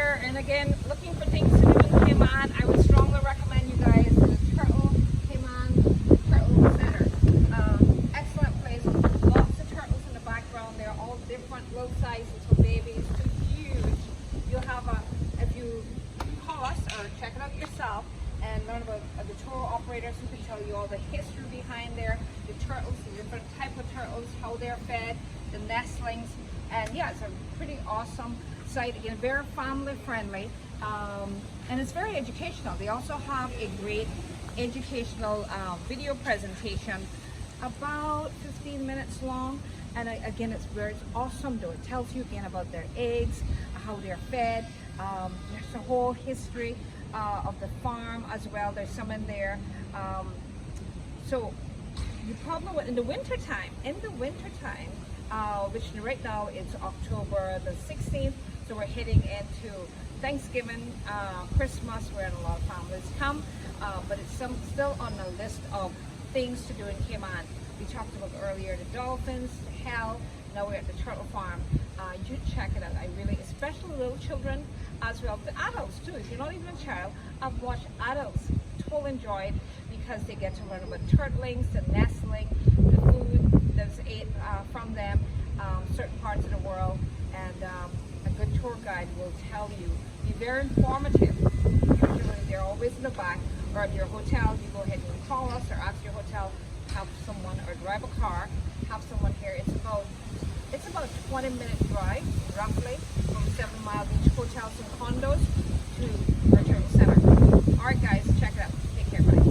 here, and again, looking for things to do in Cayman, I would strongly recommend you guys the Cayman Turtle Center. Excellent place. Lots of turtles in the background. They're all different little sizes, from babies to huge. You'll have if you call us or check it out yourself and learn about the tour operators who can tell you all the history behind the turtles, the different type of turtles, how they're fed, the nestlings, and yeah, it's a pretty awesome site. Again, very family friendly, and it's very educational. They also have a great educational video presentation, about 15 minutes long, and again, it's awesome though. It tells you again about their eggs, how they're fed. There's a whole history of the farm as well. There's some in there. So you probably in the winter time, which right now it's October the 16th, so we're heading into Thanksgiving, Christmas, where a lot of families come, but it's still on the list of things to do in Cayman. We talked about earlier the dolphins, the hell, now we're at the turtle farm. You check it out. I really, especially little children as well, but adults too. If you're not even a child, I've watched adults totally enjoy it because they get to learn about turtlings, the nestling, the food that's ate from them, certain parts of the world, and a good tour guide will tell you. Be very informative. Usually they're always in the back, or at your hotel, you go ahead and call us or ask your hotel, have someone, or drive a car, have someone here. It's about a 20-minute drive, roughly, from 7 Mile Beach hotels and condos to our